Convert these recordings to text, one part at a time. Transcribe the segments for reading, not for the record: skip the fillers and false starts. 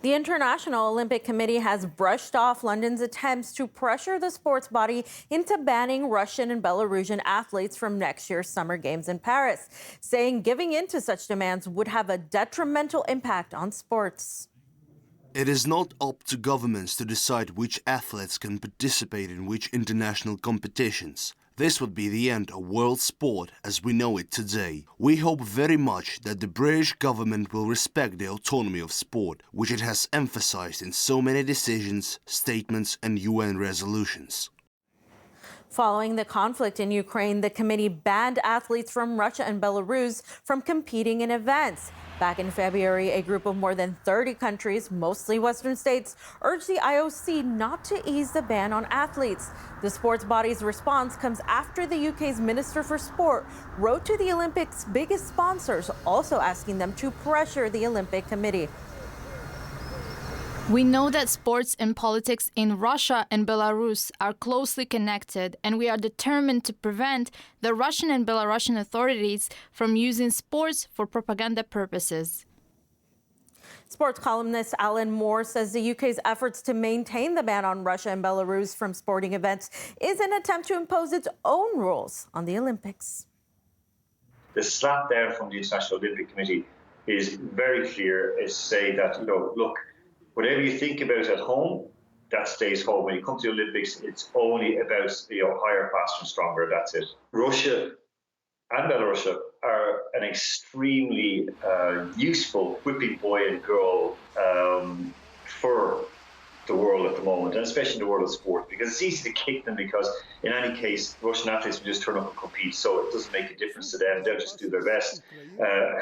The International Olympic Committee has brushed off London's attempts to pressure the sports body into banning Russian and Belarusian athletes from next year's Summer Games in Paris, saying giving in to such demands would have a detrimental impact on sports. It is not up to governments to decide which athletes can participate in which international competitions. This would be the end of world sport as we know it today. We hope very much that the British government will respect the autonomy of sport, which it has emphasized in so many decisions, statements and UN resolutions. Following the conflict in Ukraine, the committee banned athletes from Russia and Belarus from competing in events. Back in February, a group of more than 30 countries, mostly Western states, urged the IOC not to ease the ban on athletes. The sports body's response comes after the UK's Minister for Sport wrote to the Olympics' biggest sponsors, also asking them to pressure the Olympic Committee. We know that sports and politics in Russia and Belarus are closely connected, and we are determined to prevent the Russian and Belarusian authorities from using sports for propaganda purposes. Sports columnist Alan Moore says the UK's efforts to maintain the ban on Russia and Belarus from sporting events is an attempt to impose its own rules on the Olympics. The slap down from the International Olympic Committee is very clear. It's to say that, look, whatever you think about at home, that stays home. When you come to the Olympics, it's only about higher, faster, and stronger. That's it. Russia and Belarus are an extremely useful whipping boy and girl for the world at the moment, and especially in the world of sport, because it's easy to kick them because in any case, Russian athletes will just turn up and compete, so it doesn't make a difference to them. They'll just do their best.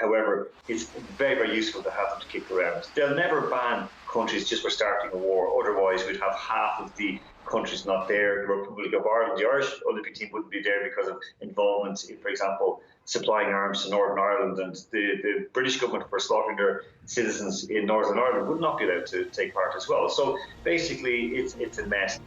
However, it's very, very useful to have them to kick around. They'll never ban countries just for starting a war. Otherwise, we'd have half of the countries not there. The Republic of Ireland, the Irish Olympic team wouldn't be there because of involvement in, for example, supplying arms to Northern Ireland, and the British government for slaughtering their citizens in Northern Ireland would not be allowed to take part as well. So basically, it's a mess.